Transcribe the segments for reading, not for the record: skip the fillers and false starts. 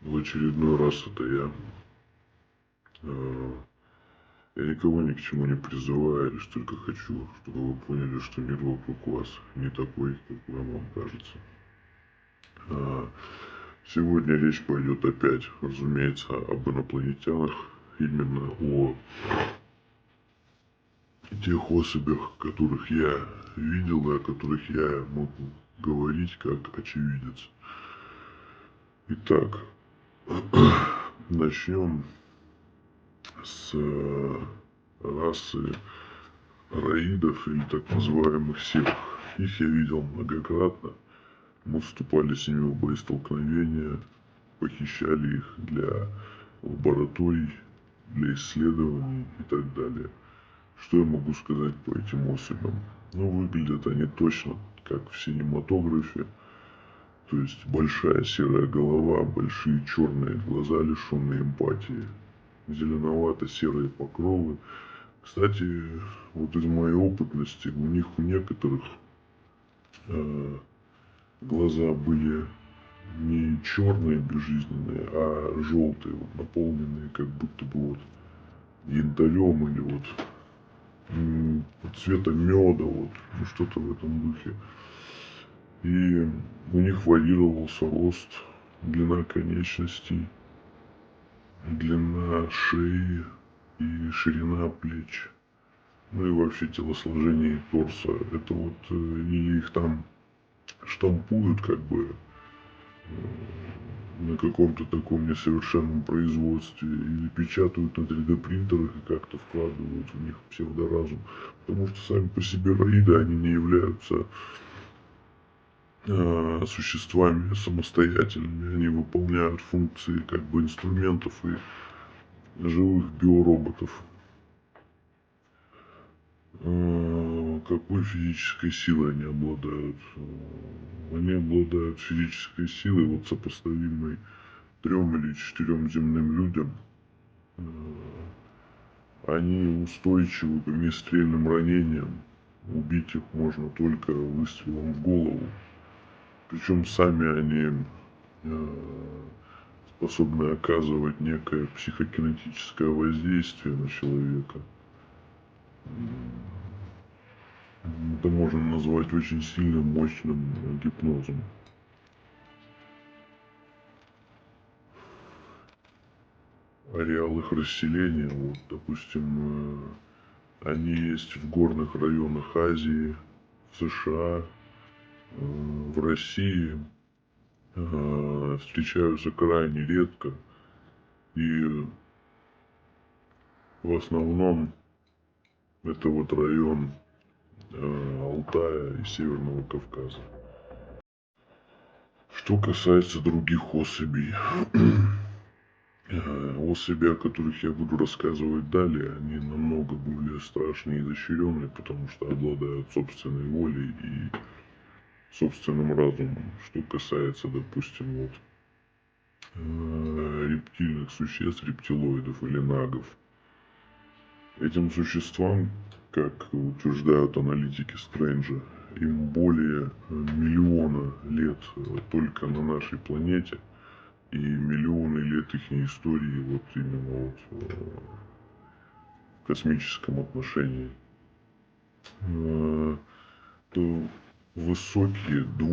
В очередной раз это я. Э, Я никого ни к чему не призываю, лишь только хочу, чтобы вы поняли, что мир вокруг вас не такой, как вам кажется. Э, Сегодня речь пойдет опять, разумеется, об инопланетянах, именно о тех особях, которых я видел и о которых я могу говорить как очевидец. Итак, начнем с расы раидов или так называемых севах. Их я видел многократно. Мы вступали с ними в боестолкновения, похищали их для лабораторий, для исследований и так далее. Что я могу сказать по этим особям? Ну, выглядят они точно как в синематографе. То есть большая серая голова, большие черные глаза, лишенные эмпатии, зеленовато-серые покровы. Кстати, вот из моей опытности, у некоторых глаза были не черные безжизненные, а желтые, вот, наполненные как будто бы вот янтарем или вот цвета меда, вот, ну, что-то в этом духе. И у них варьировался рост, длина конечностей, длина шеи и ширина плеч. Ну и вообще телосложение и торса. Это вот и их там штампуют как бы на каком-то таком несовершенном производстве или печатают на 3D принтерах и как-то вкладывают в них псевдоразум. Потому что сами по себе раиды, они не являются существами самостоятельными. Они выполняют функции как бы инструментов и живых биороботов. Какой физической силой они обладают? Они обладают физической силой, вот сопоставимой 3 или 4 земным людям. Они устойчивы к огнестрельным ранениям. Убить их можно только выстрелом в голову. Причем сами они способны оказывать некое психокинетическое воздействие на человека. Это можно назвать очень сильным, мощным гипнозом. Ареал их расселения, вот, допустим, они есть в горных районах Азии, в США, в России, встречаются крайне редко. И в основном это вот район Алтая и Северного Кавказа. Что касается других особей, особи, о которых я буду рассказывать далее, они намного более страшные и изощренные, потому что обладают собственной волей и собственным разумом. Что касается, допустим, вот рептильных существ, рептилоидов или нагов. Этим существам, как утверждают аналитики Стрэнджа, им более миллиона лет только на нашей планете и миллионы лет их истории вот именно вот в космическом отношении. То высокие 2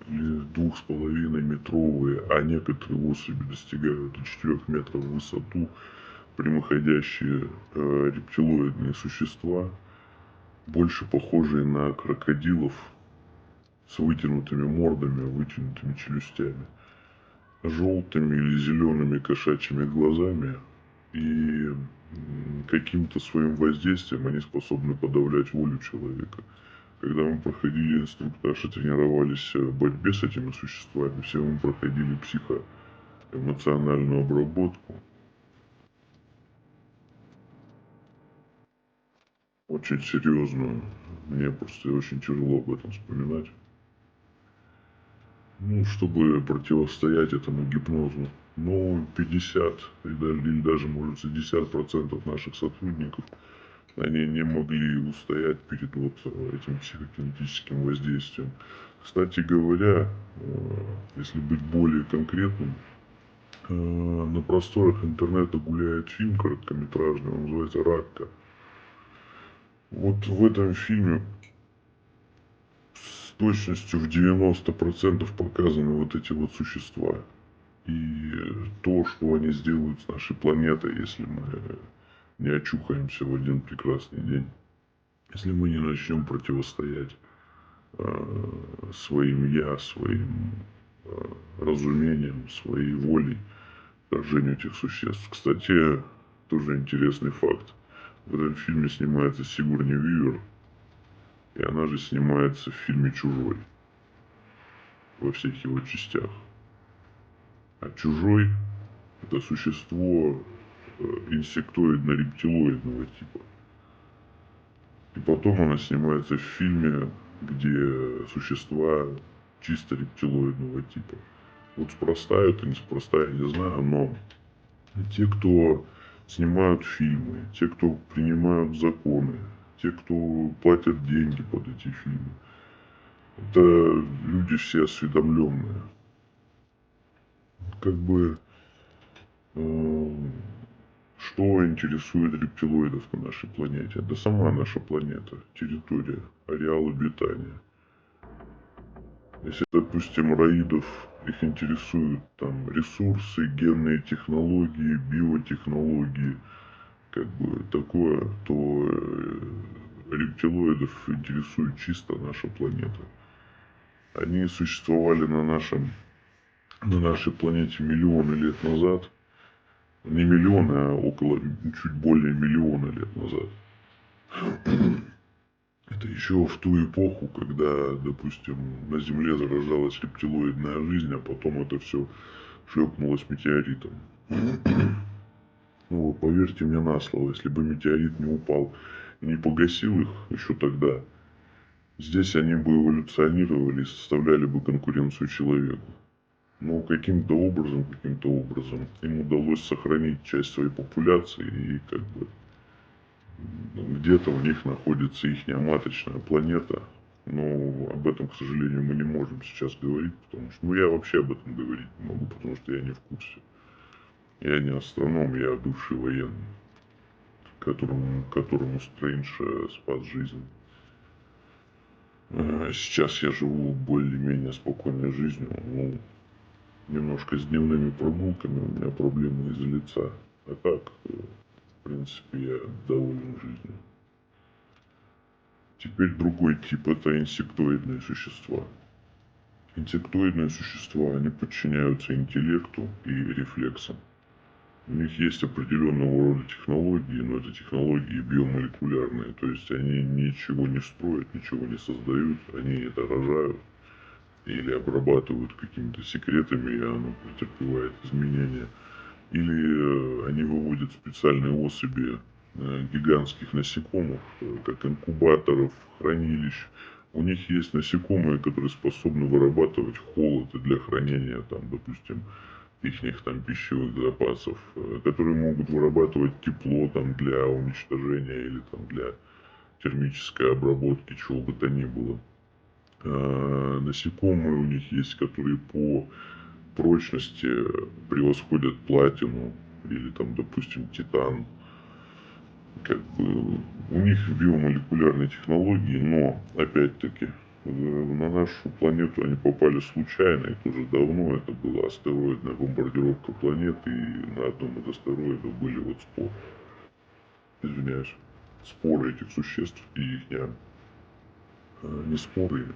или 2,5 метровые, а некоторые особи достигают и 4 метров в высоту, прямоходящие рептилоидные существа, больше похожие на крокодилов с вытянутыми мордами, вытянутыми челюстями, желтыми или зелеными кошачьими глазами, и каким-то своим воздействием они способны подавлять волю человека. Когда мы проходили инструктаж и тренировались в борьбе с этими существами, все мы проходили психоэмоциональную обработку. Очень серьезную. Мне просто очень тяжело об этом вспоминать. Ну, чтобы противостоять этому гипнозу. Но 50 или даже, может, 60% наших сотрудников, они не могли устоять перед вот этим психокинетическим воздействием. Кстати говоря, если быть более конкретным, На просторах интернета гуляет фильм короткометражный, он называется «Ракка». Вот в этом фильме с точностью в 90% показаны вот эти вот существа. И то, что они сделают с нашей планетой, если мы не очухаемся в один прекрасный день. Если мы не начнем противостоять своим «я», своим разумением, своей волей вторжению этих существ. Кстати, тоже интересный факт. В этом фильме снимается Сигурни Вивер, и она же снимается в фильме «Чужой» во всех его частях. А «Чужой» — это существо инсектоидно-рептилоидного типа. И потом она снимается в фильме, где существа чисто рептилоидного типа. Вот спроста это, неспроста, я не знаю, но те, кто снимают фильмы, те, кто принимают законы, те, кто платят деньги под эти фильмы, это люди все осведомленные. Как бы что интересует рептилоидов на нашей планете? Это сама наша планета, территория, ареал обитания. Если, допустим, раидов их интересуют там ресурсы, генные технологии, биотехнологии, как бы такое, то рептилоидов интересует чисто наша планета. Они существовали на нашей планете миллионы лет назад. Не миллионы, а около чуть более миллиона лет назад. Это еще в ту эпоху, когда, допустим, на Земле зарождалась рептилоидная жизнь, а потом это все шлепнулось метеоритом. Ну, поверьте мне на слово, если бы метеорит не упал и не погасил их еще тогда, здесь они бы эволюционировали и составляли бы конкуренцию человеку. Но каким-то образом им удалось сохранить часть своей популяции, и как бы где-то у них находится их маточная планета. Но об этом, к сожалению, мы не можем сейчас говорить, потому что, я вообще об этом говорить не могу, потому что я не в курсе. Я не астроном, я бывший военный, которому Стрэндж спас жизнь. Сейчас я живу более-менее спокойной жизнью, немножко с дневными прогулками, у меня проблемы из-за лица. А так, в принципе, я доволен жизнью. Теперь другой тип – это инсектоидные существа. Инсектоидные существа, они подчиняются интеллекту и рефлексам. У них есть определенного рода технологии, но это технологии биомолекулярные, то есть они ничего не строят, ничего не создают, они это рожают или обрабатывают какими-то секретами, и оно претерпевает изменения. Или они выводят специальные особи гигантских насекомых, как инкубаторов, хранилищ. У них есть насекомые, которые способны вырабатывать холод и для хранения, там, допустим, их там пищевых запасов, которые могут вырабатывать тепло там для уничтожения или там для термической обработки, чего бы то ни было. Насекомые у них есть, которые по прочности превосходят платину или там, допустим, титан. Как бы у них биомолекулярные технологии, но опять-таки на нашу планету они попали случайно, и тоже давно. Это была астероидная бомбардировка планеты, и на одном из астероидов были вот споры. Извиняюсь. Споры этих существ и их не споры,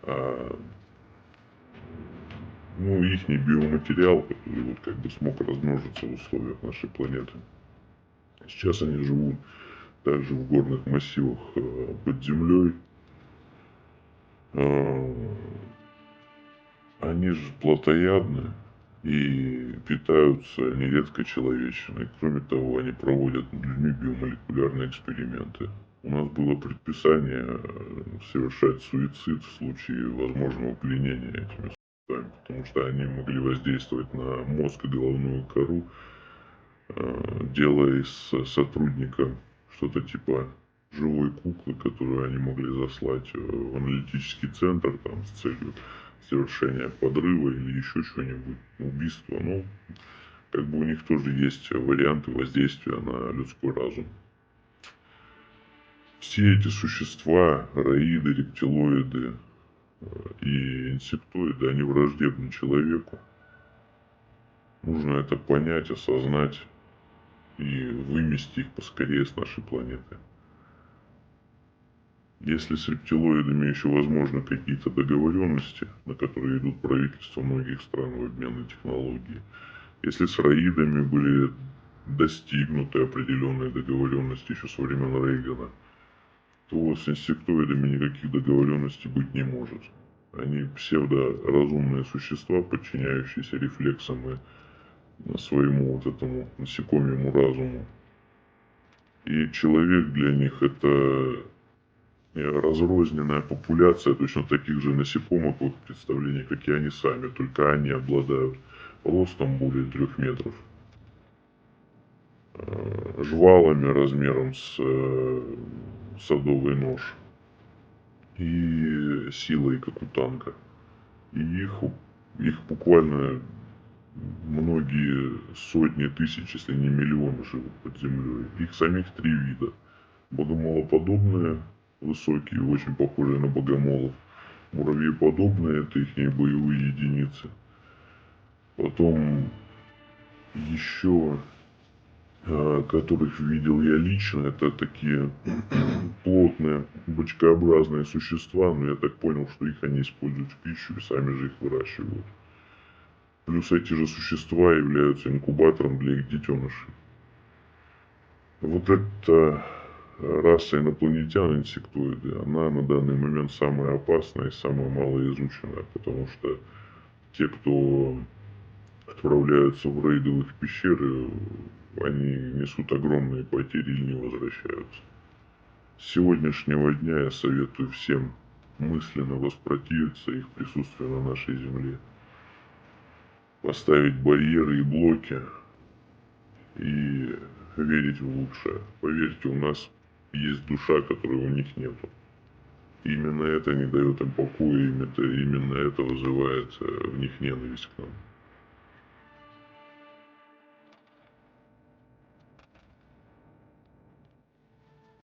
а их биоматериал, который вот как бы смог размножиться в условиях нашей планеты. Сейчас они живут также в горных массивах под землей. Они же плотоядны и питаются нередко человечиной. Кроме того, они проводят над людьми биомолекулярные эксперименты. У нас было предписание совершать суицид в случае возможного пленения этими существами, потому что они могли воздействовать на мозг и головную кору, делая из сотрудника что-то типа живой куклы, которую они могли заслать в аналитический центр там, с совершения подрыва или еще чего-нибудь, убийства. Ну, как бы у них тоже есть варианты воздействия на людской разум. Все эти существа, раиды, рептилоиды и инсектоиды, они враждебны человеку. Нужно это понять, осознать и вымести их поскорее с нашей планеты. Если с рептилоидами еще возможны какие-то договоренности, на которые идут правительства многих стран в обмен на технологии, если с раидами были достигнуты определенные договоренности еще со времен Рейгана, то с инсектоидами никаких договоренностей быть не может. Они псевдоразумные существа, подчиняющиеся рефлексам и своему вот этому насекомому разуму. И человек для них это разрозненная популяция точно таких же насекомых в их представлении, как и они сами, только они обладают ростом более 3 метров, жвалами размером с садовый нож и силой, как у танка. И их буквально многие сотни тысяч, если не миллионы живут под землей. Их самих 3 вида. Богомолоподобные, высокие, очень похожие на богомолов. Муравьеподобные — это их боевые единицы. Потом еще, которых видел я лично, это такие плотные, бочкообразные существа, но я так понял, что их они используют в пищу и сами же их выращивают. Плюс эти же существа являются инкубатором для их детенышей. Вот эта раса инопланетян, инсектоиды, она на данный момент самая опасная и самая малоизученная, потому что те, кто отправляются в рейды в их пещеры, они несут огромные потери и не возвращаются. С сегодняшнего дня я советую всем мысленно воспротивиться их присутствию на нашей Земле. Поставить барьеры и блоки и верить в лучшее. Поверьте, у нас есть душа, которой у них нету. Именно это не дает им покоя, именно это вызывает в них ненависть к нам.